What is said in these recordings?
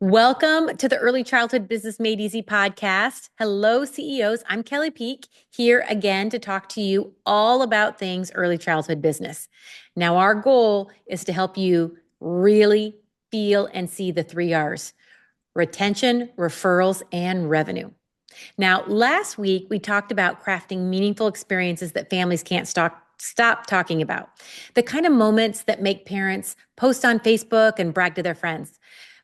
Welcome to the Early Childhood Business Made Easy podcast. Hello, CEOs. I'm Kelley Peake, here again to talk to you all about things early childhood business. Now, our goal is to help you really feel and see the 3 R's: retention, referrals, and revenue. Now, last week, we talked about crafting meaningful experiences that families can't stop talking about. The kind of moments that make parents post on Facebook and brag to their friends.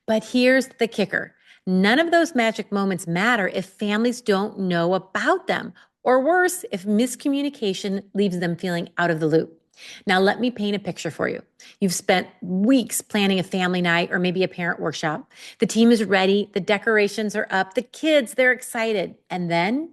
But here's the kicker. None of those magic moments matter if families don't know about them, or worse, if miscommunication leaves them feeling out of the loop. Now, let me paint a picture for you. You've spent weeks planning a family night or maybe a parent workshop. The team is ready, the decorations are up, the kids, they're excited. And then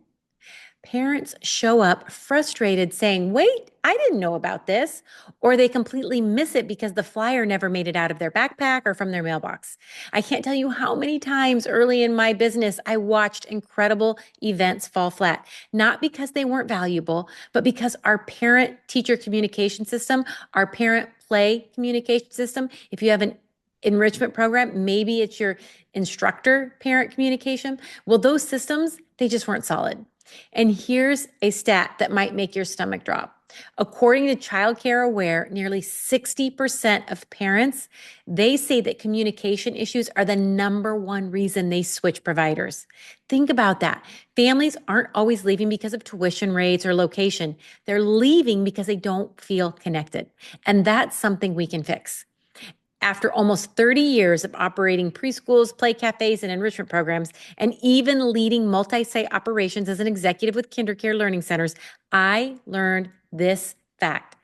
parents show up frustrated saying, wait, I didn't know about this. Or they completely miss it because the flyer never made it out of their backpack or from their mailbox. I can't tell you how many times early in my business I watched incredible events fall flat, not because they weren't valuable, but because our parent teacher communication system, our parent play communication system, if you have an enrichment program, maybe it's your instructor parent communication. Well, those systems, they just weren't solid. And here's a stat that might make your stomach drop. According to Childcare Aware, nearly 60% of parents, they say that communication issues are the number one reason they switch providers. Think about that. Families aren't always leaving because of tuition rates or location. They're leaving because they don't feel connected. And that's something we can fix. After almost 30 years of operating preschools, play cafes, and enrichment programs, and even leading multi-site operations as an executive with KinderCare learning centers, I learned this fact: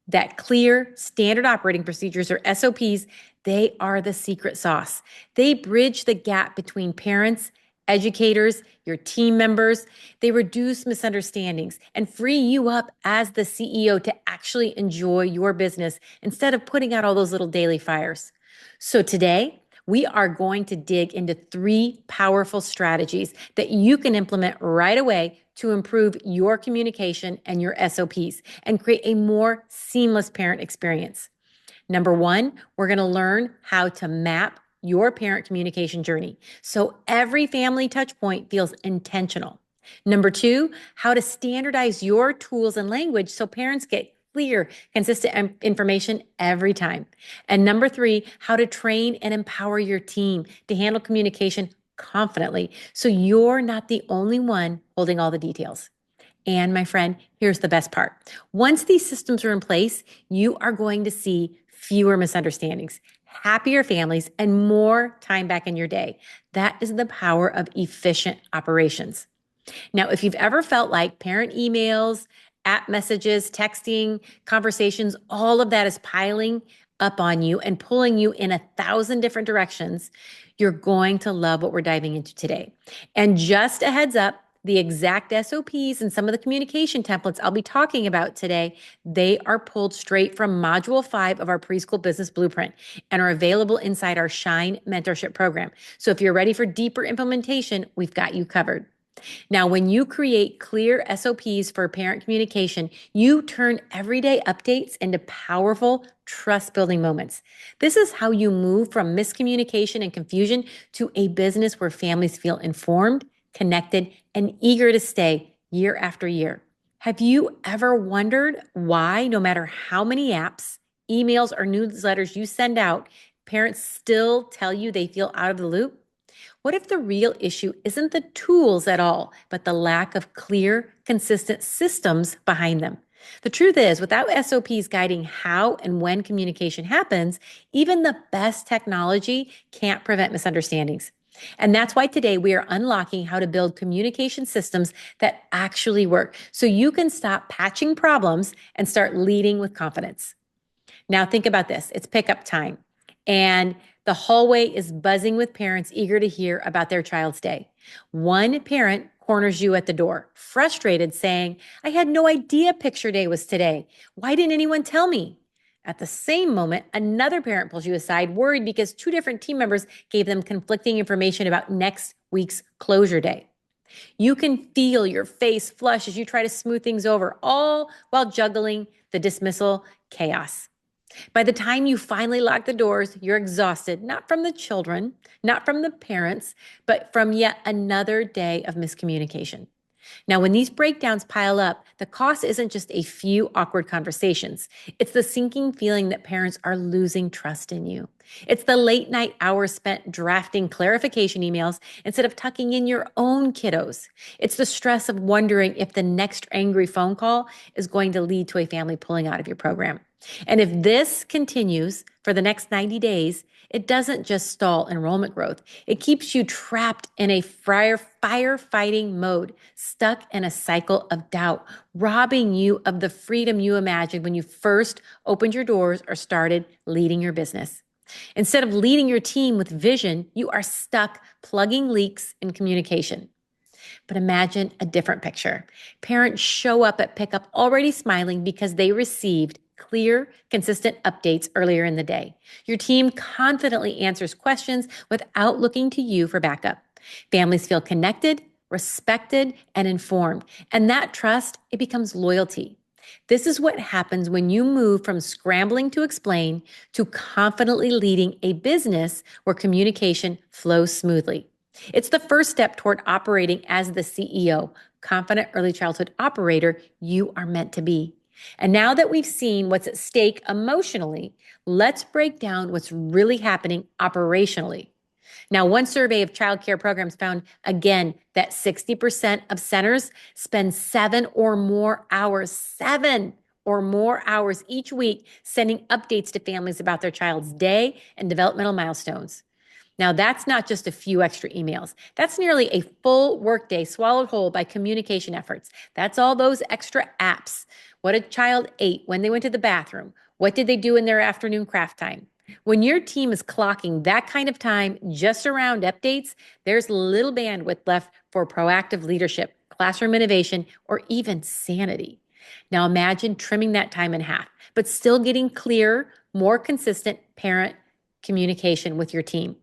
that clear standard operating procedures, or SOPs, they are the secret sauce. They bridge the gap between parents, educators, your team members. They reduce misunderstandings and free you up as the CEO to actually enjoy your business instead of putting out all those little daily fires. So today, we are going to dig into 3 powerful strategies that you can implement right away to improve your communication and your SOPs and create a more seamless parent experience. Number 1, we're going to learn how to map your parent communication journey so every family touch point feels intentional. Number 2, how to standardize your tools and language so parents get clear, consistent information every time. And number 3, how to train and empower your team to handle communication confidently so you're not the only one holding all the details. And my friend, here's the best part. Once these systems are in place, you are going to see fewer misunderstandings, happier families, and more time back in your day. That is the power of efficient operations. Now, if you've ever felt like parent emails, app messages, texting, conversations, all of that is piling up on you and pulling you in 1,000 different directions, you're going to love what we're diving into today. And just a heads up, the exact SOPs and some of the communication templates I'll be talking about today, they are pulled straight from Module 5 of our Preschool Business Blueprint and are available inside our Shine Mentorship Program. So if you're ready for deeper implementation, we've got you covered. Now, when you create clear SOPs for parent communication, you turn everyday updates into powerful, trust-building moments. This is how you move from miscommunication and confusion to a business where families feel informed, connected, and eager to stay year after year. Have you ever wondered why, no matter how many apps, emails, or newsletters you send out, parents still tell you they feel out of the loop? What if the real issue isn't the tools at all, but the lack of clear, consistent systems behind them? The truth is, without SOPs guiding how and when communication happens, even the best technology can't prevent misunderstandings. And that's why today we are unlocking how to build communication systems that actually work so you can stop patching problems and start leading with confidence. Now think about this. It's pickup time, and the hallway is buzzing with parents eager to hear about their child's day. One parent corners you at the door, frustrated, saying, I had no idea picture day was today. Why didn't anyone tell me? At the same moment, another parent pulls you aside, worried because 2 different team members gave them conflicting information about next week's closure day. You can feel your face flush as you try to smooth things over, all while juggling the dismissal chaos. By the time you finally lock the doors, you're exhausted, not from the children, not from the parents, but from yet another day of miscommunication. Now, when these breakdowns pile up, the cost isn't just a few awkward conversations. It's the sinking feeling that parents are losing trust in you. It's the late night hours spent drafting clarification emails instead of tucking in your own kiddos. It's the stress of wondering if the next angry phone call is going to lead to a family pulling out of your program. And if this continues for the next 90 days, it doesn't just stall enrollment growth. It keeps you trapped in a firefighting mode, stuck in a cycle of doubt, robbing you of the freedom you imagined when you first opened your doors or started leading your business. Instead of leading your team with vision, you are stuck plugging leaks in communication. But imagine a different picture. Parents show up at pickup already smiling because they received clear, consistent updates earlier in the day. Your team confidently answers questions without looking to you for backup. Families feel connected, respected, and informed. And that trust, it becomes loyalty. This is what happens when you move from scrambling to explain to confidently leading a business where communication flows smoothly. It's the first step toward operating as the CEO, confident early childhood operator you are meant to be. And now that we've seen what's at stake emotionally, let's break down what's really happening operationally. Now, one survey of childcare programs found again that 60% of centers spend 7 or more hours each week sending updates to families about their child's day and developmental milestones. Now, that's not just a few extra emails. That's nearly a full workday swallowed whole by communication efforts. That's all those extra apps. What a child ate, when they went to the bathroom, what did they do in their afternoon craft time. When your team is clocking that kind of time just around updates, there's little bandwidth left for proactive leadership, classroom innovation, or even sanity. Now imagine trimming that time in half, but still getting clear, more consistent parent communication with your team.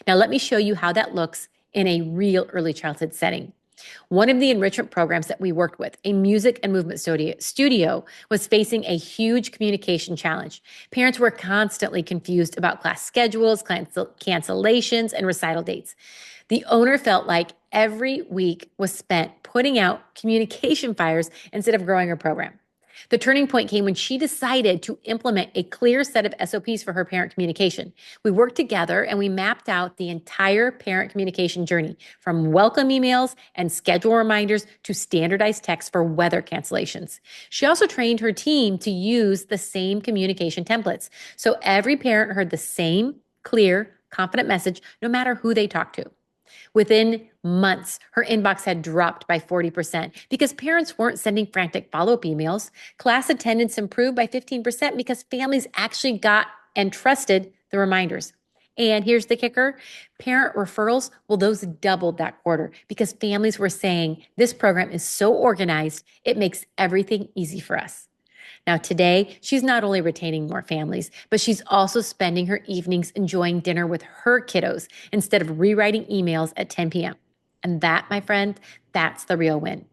Now, let me show you how that looks in a real early childhood setting. One of the enrichment programs that we worked with, a music and movement studio, was facing a huge communication challenge. Parents were constantly confused about class schedules, cancellations, and recital dates. The owner felt like every week was spent putting out communication fires instead of growing her program. The turning point came when she decided to implement a clear set of SOPs for her parent communication. We worked together and we mapped out the entire parent communication journey, from welcome emails and schedule reminders to standardized text for weather cancellations. She also trained her team to use the same communication templates, so every parent heard the same clear, confident message no matter who they talked to. Within months, her inbox had dropped by 40% because parents weren't sending frantic follow-up emails. Class attendance improved by 15% because families actually got and trusted the reminders. And here's the kicker: parent referrals, well, those doubled that quarter because families were saying, this program is so organized, it makes everything easy for us. Now, today, she's not only retaining more families, but she's also spending her evenings enjoying dinner with her kiddos instead of rewriting emails at 10 p.m. And that, my friend, that's the real win.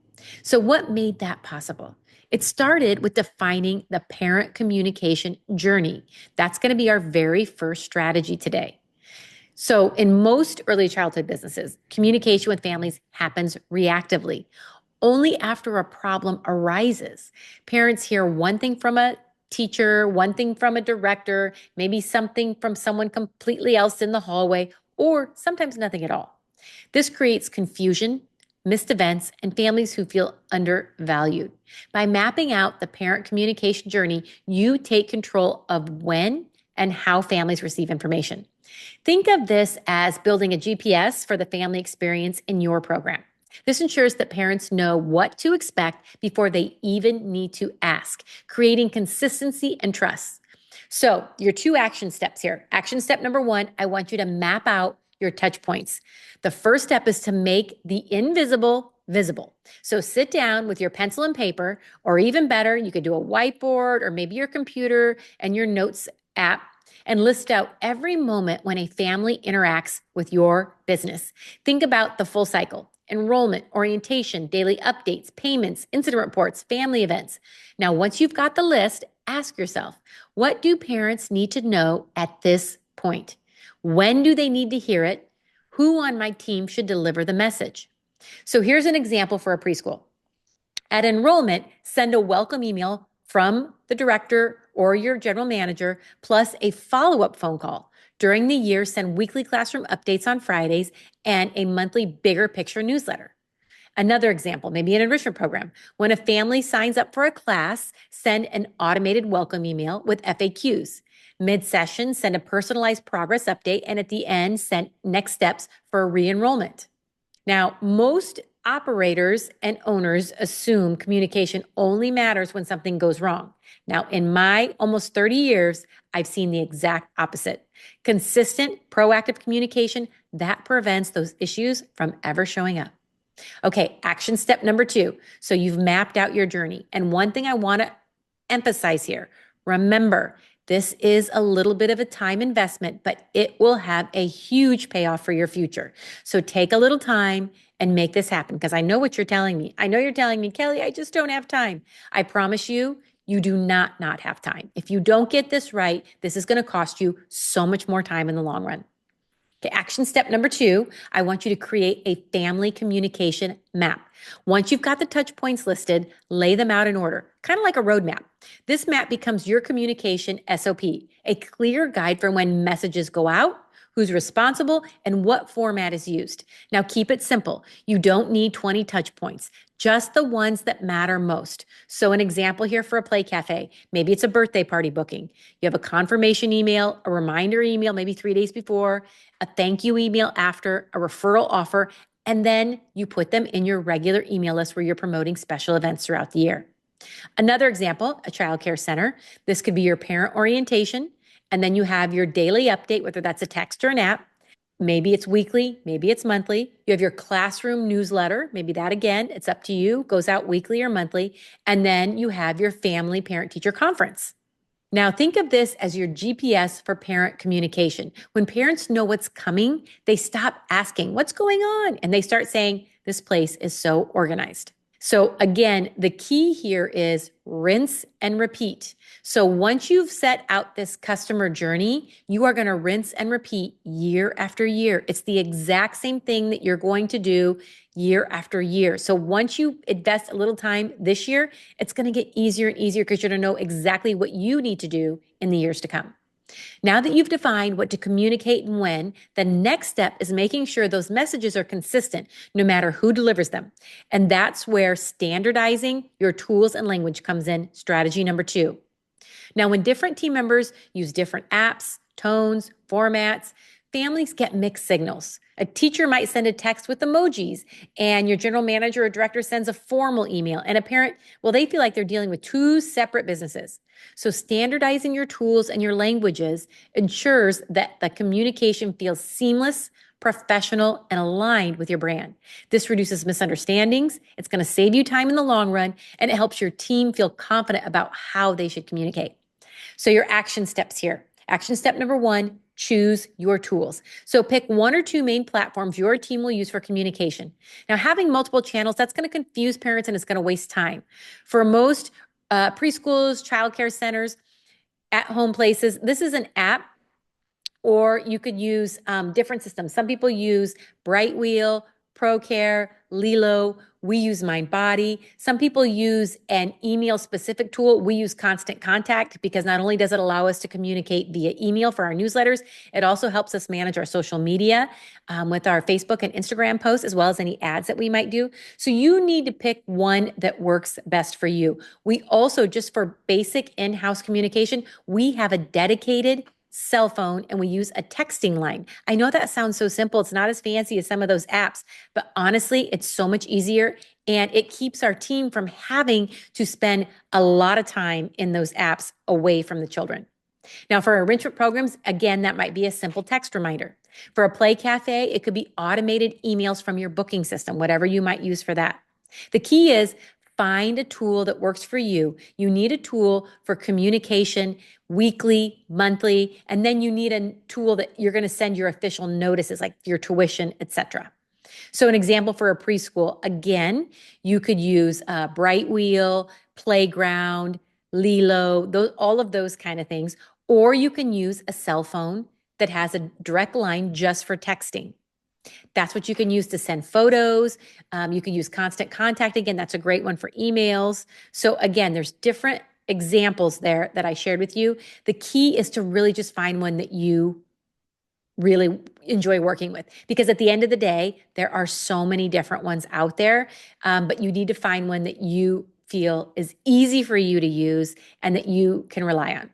So what made that possible? It started with defining the parent communication journey. That's going to be our very first strategy today. So in most early childhood businesses, communication with families happens reactively. Only after a problem arises. Parents hear one thing from a teacher, one thing from a director, maybe something from someone completely else in the hallway, or sometimes nothing at all. This creates confusion, missed events, and families who feel undervalued. By mapping out the parent communication journey, you take control of when and how families receive information. Think of this as building a GPS for the family experience in your program. This ensures that parents know what to expect before they even need to ask, creating consistency and trust. So your 2 action steps here. Action step number 1, I want you to map out your touch points. The first step is to make the invisible visible. So sit down with your pencil and paper, or even better, you could do a whiteboard or maybe your computer and your notes app, and list out every moment when a family interacts with your business. Think about the full cycle: enrollment, orientation, daily updates, payments, incident reports, family events. Now, once you've got the list, ask yourself, What do parents need to know at this point? When do they need to hear it? Who on my team should deliver the message? So here's an example for a preschool. At enrollment, send a welcome email from the director or your general manager, plus a follow-up phone call. During the year, send weekly classroom updates on Fridays and a monthly bigger picture newsletter. Another example, maybe an enrichment program. When a family signs up for a class, send an automated welcome email with FAQs. Mid-session, send a personalized progress update, and at the end, send next steps for re-enrollment. Now, most operators and owners assume communication only matters when something goes wrong. Now, in my almost 30 years, I've seen the exact opposite. Consistent, proactive communication, that prevents those issues from ever showing up. Okay, action step number 2. So you've mapped out your journey. And one thing I want to emphasize here, remember, this is a little bit of a time investment, but it will have a huge payoff for your future. So take a little time and make this happen, because I know what you're telling me. I know you're telling me, Kelley, I just don't have time. I promise you, you do not have time. If you don't get this right, this is going to cost you so much more time in the long run. Okay, action step number 2, I want you to create a family communication map. Once you've got the touch points listed, lay them out in order, kind of like a roadmap. This map becomes your communication SOP, a clear guide for when messages go out, who's responsible, and what format is used. Now, keep it simple. You don't need 20 touch points, just the ones that matter most. So an example here for a play cafe, maybe it's a birthday party booking. You have a confirmation email, a reminder email, maybe 3 days before, a thank you email after, a referral offer, and then you put them in your regular email list where you're promoting special events throughout the year. Another example, a childcare center. This could be your parent orientation, and then you have your daily update, whether that's a text or an app. Maybe it's weekly, maybe it's monthly. You have your classroom newsletter. Maybe that, again, it's up to you, goes out weekly or monthly. And then you have your family parent-teacher conference. Now, think of this as your GPS for parent communication. When parents know what's coming, they stop asking, what's going on? And they start saying, this place is so organized. So again, the key here is rinse and repeat. So once you've set out this customer journey, you are going to rinse and repeat year after year. It's the exact same thing that you're going to do year after year. So once you invest a little time this year, it's going to get easier and easier because you're going to know exactly what you need to do in the years to come. Now that you've defined what to communicate and when, the next step is making sure those messages are consistent no matter who delivers them. And that's where standardizing your tools and language comes in, strategy number 2. Now, when different team members use different apps, tones, formats, families get mixed signals. A teacher might send a text with emojis, and your general manager or director sends a formal email, and a parent, well, they feel like they're dealing with 2 separate businesses. So standardizing your tools and your languages ensures that the communication feels seamless, professional, and aligned with your brand. This reduces misunderstandings. It's going to save you time in the long run, and it helps your team feel confident about how they should communicate. So your action steps here. Action step number 1, choose your tools. So pick 1 or 2 main platforms your team will use for communication. Now, having multiple channels, that's going to confuse parents and it's going to waste time. For most preschools, childcare centers, at-home places, this is an app, or you could use different systems. Some people use Brightwheel, ProCare, Lilo. We use MindBody. Some people use an email-specific tool. We use Constant Contact because not only does it allow us to communicate via email for our newsletters, it also helps us manage our social media with our Facebook and Instagram posts, as well as any ads that we might do. So you need to pick one that works best for you. We also, just for basic in-house communication, we have a dedicated cell phone, and we use a texting line. I know that sounds so simple. It's not as fancy as some of those apps, but honestly, it's so much easier, and it keeps our team from having to spend a lot of time in those apps away from the children. Now, for our enrichment programs, again, that might be a simple text reminder. For a play cafe, it could be automated emails from your booking system, whatever you might use for that. The key is find a tool that works for you. You need a tool for communication weekly, monthly, and then you need a tool that you're going to send your official notices, like your tuition, etc. So an example for a preschool, again, you could use Brightwheel, Playground, Lilo, all of those kind of things. Or you can use a cell phone that has a direct line just for texting. That's what you can use to send photos. You can use constant contact. Again, that's a great one for emails. So again, there's different examples there that I shared with you. The key is to really just find one that you really enjoy working with, because at the end of the day, there are so many different ones out there, but you need to find one that you feel is easy for you to use and that you can rely on.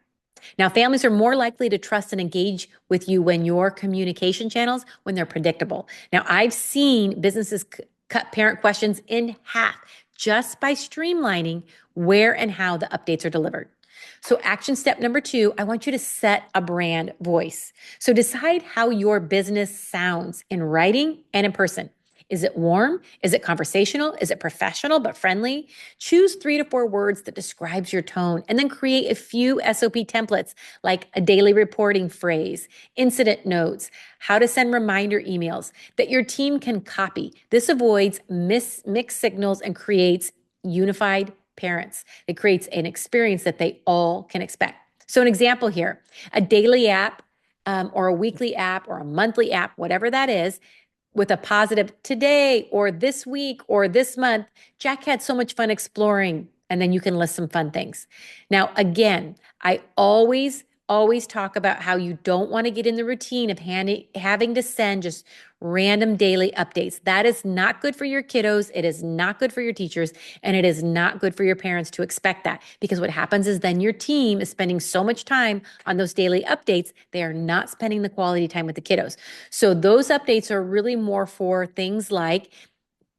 Now, families are more likely to trust and engage with you when your communication channels, when they're predictable. Now, I've seen businesses cut parent questions in half just by streamlining where and how the updates are delivered. So action step number 2, I want you to set a brand voice. So decide how your business sounds in writing and in person. Is it warm? Is it conversational? Is it professional but friendly? Choose 3 to 4 words that describes your tone, and then create a few SOP templates like a daily reporting phrase, incident notes, how to send reminder emails that your team can copy. This avoids mixed signals and creates unified parents. It creates an experience that they all can expect. So an example here, a daily app or a weekly app or a monthly app, whatever that is, with a positive today or this week or this month, Jack had so much fun exploring. And then you can list some fun things. Now, again, I always talk about how you don't want to get in the routine of having to send just random daily updates. That is not good for your kiddos. It is not good for your teachers. And it is not good for your parents to expect that, because what happens is then your team is spending so much time on those daily updates, they are not spending the quality time with the kiddos. So those updates are really more for things like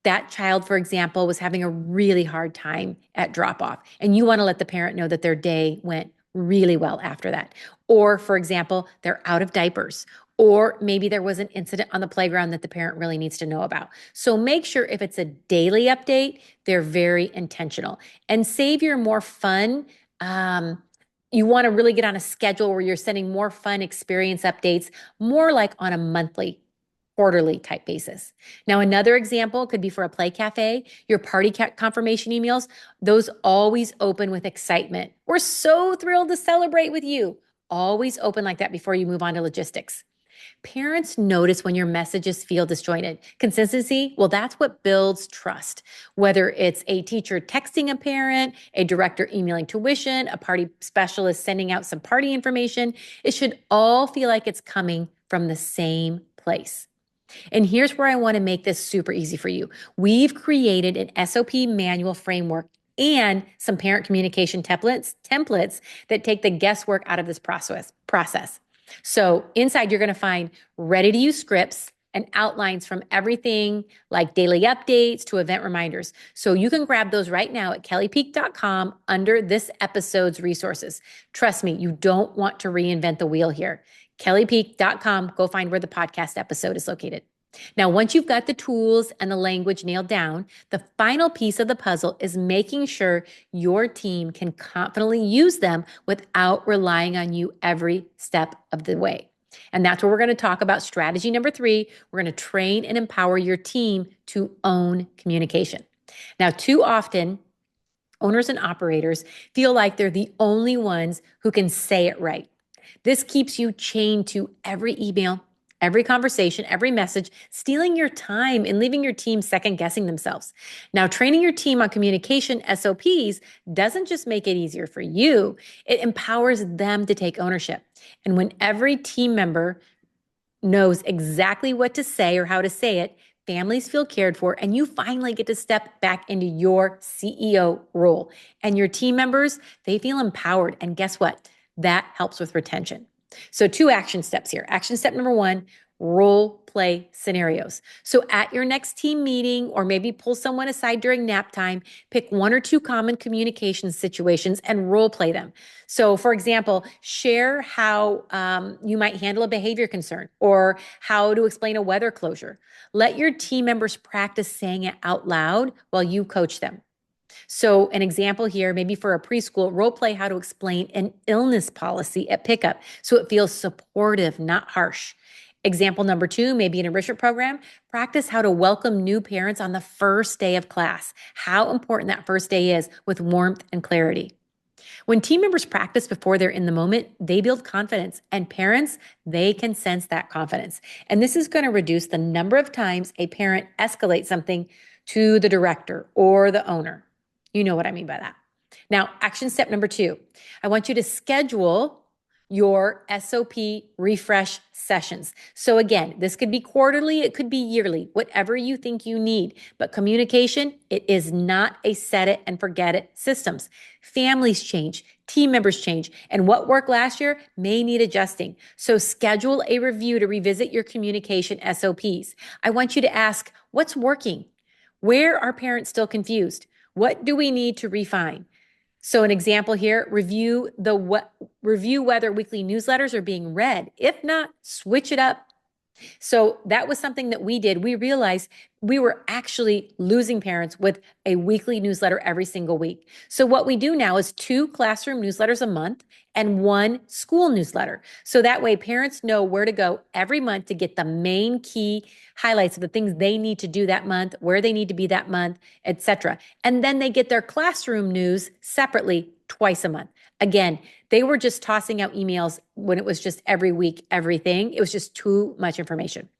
that child, for example, was having a really hard time at drop off, and you want to let the parent know that their day went really well after that. Or, for example, they're out of diapers, or maybe there was an incident on the playground that the parent really needs to know about. So make sure if it's a daily update, they're very intentional, and save your more fun. You want to really get on a schedule where you're sending more fun experience updates, more like on a monthly, quarterly type basis. Now, another example could be for a play cafe, your party confirmation emails. Those always open with excitement. We're so thrilled to celebrate with you. Always open like that before you move on to logistics. Parents notice when your messages feel disjointed. Consistency, well, that's what builds trust. Whether it's a teacher texting a parent, a director emailing tuition, a party specialist sending out some party information, it should all feel like it's coming from the same place. And here's where I want to make this super easy for you. We've created an SOP manual framework and some parent communication templates that take the guesswork out of this process. So inside, you're going to find ready to use scripts and outlines from everything like daily updates to event reminders. So you can grab those right now at kelleypeake.com under this episode's resources. Trust me, you don't want to reinvent the wheel here. kelleypeake.com, go find where the podcast episode is located. Now, once you've got the tools and the language nailed down, the final piece of the puzzle is making sure your team can confidently use them without relying on you every step of the way. And that's where we're going to talk about strategy number 3. We're going to train and empower your team to own communication. Now, too often, owners and operators feel like they're the only ones who can say it right. This keeps you chained to every email, every conversation, every message, stealing your time and leaving your team second guessing themselves. Now, training your team on communication SOPs doesn't just make it easier for you, it empowers them to take ownership. And when every team member knows exactly what to say or how to say it, families feel cared for, and you finally get to step back into your CEO role. And your team members, they feel empowered. And guess what? That helps with retention. So 2 action steps here. Action step number 1, role play scenarios. So at your next team meeting, or maybe pull someone aside during nap time, pick 1 or 2 common communication situations and role play them. So for example, share how you might handle a behavior concern or how to explain a weather closure. Let your team members practice saying it out loud while you coach them. So an example here, maybe for a preschool, role play how to explain an illness policy at pickup so it feels supportive, not harsh. Example number 2, maybe an enrichment program. Practice how to welcome new parents on the first day of class, how important that first day is with warmth and clarity. When team members practice before they're in the moment, they build confidence, and parents, they can sense that confidence. And this is going to reduce the number of times a parent escalates something to the director or the owner. You know what I mean by that. Now, action step number 2, I want you to schedule your SOP refresh sessions. So again, this could be quarterly, it could be yearly, whatever you think you need. But communication, it is not a set it and forget it systems. Families change, team members change, and what worked last year may need adjusting. So schedule a review to revisit your communication SOPs. I want you to ask, what's working? Where are parents still confused? What do we need to refine? So an example here, review whether weekly newsletters are being read. If not, switch it up. So that was something that we did. We realized we were actually losing parents with a weekly newsletter every single week. So what we do now is 2 classroom newsletters a month and 1 school newsletter. So that way parents know where to go every month to get the main key highlights of the things they need to do that month, where they need to be that month, etc. And then they get their classroom news separately twice a month. Again, they were just tossing out emails when it was just every week, everything. It was just too much information.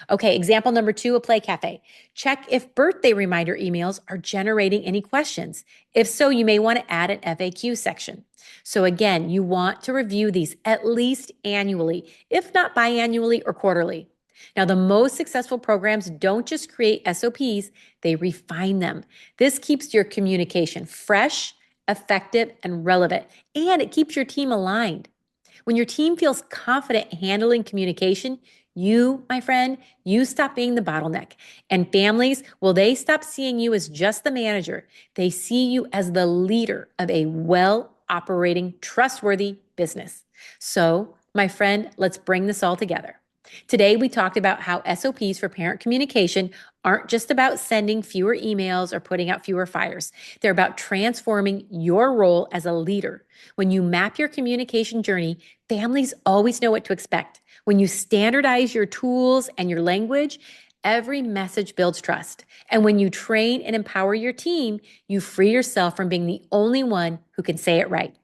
Okay, example number 2, a play cafe. Check if birthday reminder emails are generating any questions. If so, you may want to add an FAQ section. So again, you want to review these at least annually, if not biannually or quarterly. Now, the most successful programs don't just create SOPs, they refine them. This keeps your communication fresh, effective, and relevant, and it keeps your team aligned. When your team feels confident handling communication, you, my friend, you stop being the bottleneck. And families, well, they stop seeing you as just the manager. They see you as the leader of a well-operating, trustworthy business. So, my friend, let's bring this all together. Today, we talked about how SOPs for parent communication aren't just about sending fewer emails or putting out fewer fires. They're about transforming your role as a leader. When you map your communication journey, families always know what to expect. When you standardize your tools and your language, every message builds trust. And when you train and empower your team, you free yourself from being the only one who can say it right.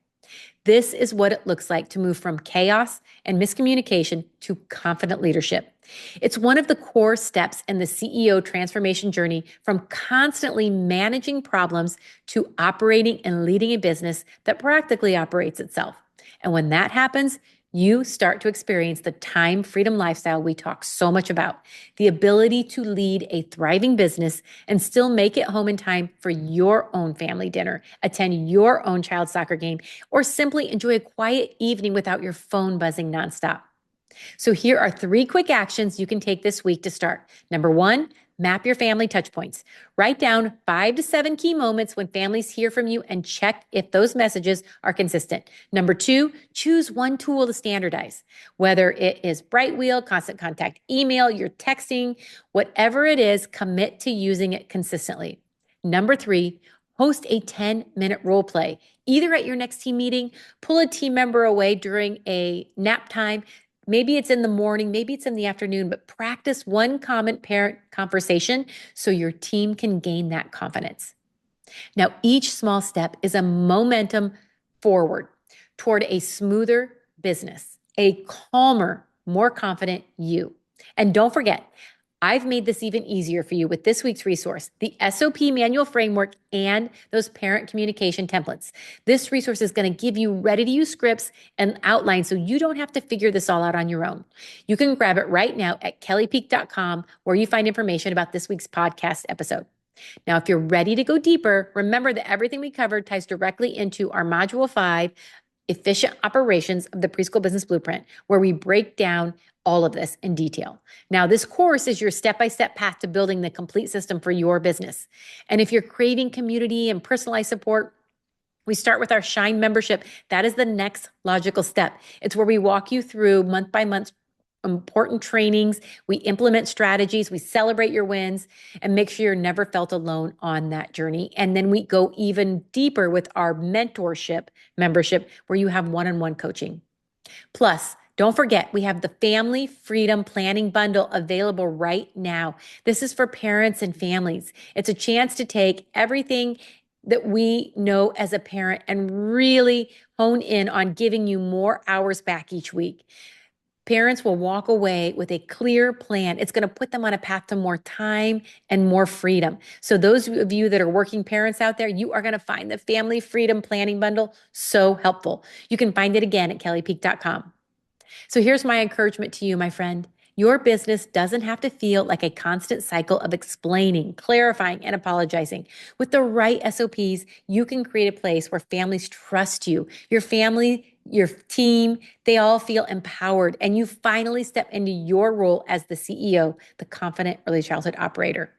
This is what it looks like to move from chaos and miscommunication to confident leadership. It's one of the core steps in the CEO transformation journey, from constantly managing problems to operating and leading a business that practically operates itself. And when that happens, you start to experience the time freedom lifestyle we talk so much about, the ability to lead a thriving business and still make it home in time for your own family dinner, attend your own child's soccer game, or simply enjoy a quiet evening without your phone buzzing nonstop. So here are 3 quick actions you can take this week to start. Number 1, map your family touch points. Write down 5 to 7 key moments when families hear from you and check if those messages are consistent. Number 2, choose one tool to standardize. Whether it is Brightwheel, Constant Contact email, you're texting, whatever it is, commit to using it consistently. Number 3, host a 10-minute role play. Either at your next team meeting, pull a team member away during a nap time. Maybe it's in the morning, maybe it's in the afternoon, but practice one common parent conversation so your team can gain that confidence. Now, each small step is a momentum forward toward a smoother business, a calmer, more confident you. And don't forget, I've made this even easier for you with this week's resource, the SOP manual framework and those parent communication templates. This resource is going to give you ready-to-use scripts and outlines so you don't have to figure this all out on your own. You can grab it right now at kelleypeake.com, where you find information about this week's podcast episode. Now, if you're ready to go deeper, remember that everything we covered ties directly into our Module 5, Efficient Operations of the Preschool Business Blueprint, where we break down all of this in detail. Now, this course is your step-by-step path to building the complete system for your business. And if you're craving community and personalized support, we start with our Shine membership. That is the next logical step. It's where we walk you through month by month important trainings. We implement strategies. We celebrate your wins and make sure you're never felt alone on that journey. And then we go even deeper with our mentorship membership, where you have one-on-one coaching. Plus, don't forget, we have the Family Freedom Planning Bundle available right now. This is for parents and families. It's a chance to take everything that we know as a parent and really hone in on giving you more hours back each week. Parents will walk away with a clear plan. It's going to put them on a path to more time and more freedom. So those of you that are working parents out there, you are going to find the Family Freedom Planning Bundle so helpful. You can find it again at kelleypeake.com. So here's my encouragement to you, my friend. Your business doesn't have to feel like a constant cycle of explaining, clarifying, and apologizing. With the right SOPs, you can create a place where families trust you. Your family, your team, they all feel empowered, and you finally step into your role as the CEO, the confident early childhood operator.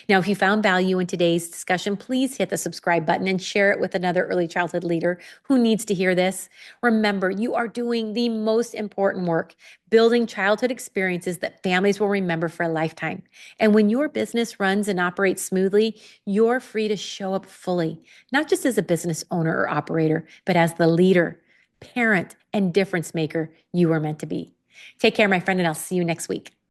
Now, if you found value in today's discussion, please hit the subscribe button and share it with another early childhood leader who needs to hear this. Remember, you are doing the most important work, building childhood experiences that families will remember for a lifetime. And when your business runs and operates smoothly, you're free to show up fully, not just as a business owner or operator, but as the leader, parent, and difference maker you are meant to be. Take care, my friend, and I'll see you next week.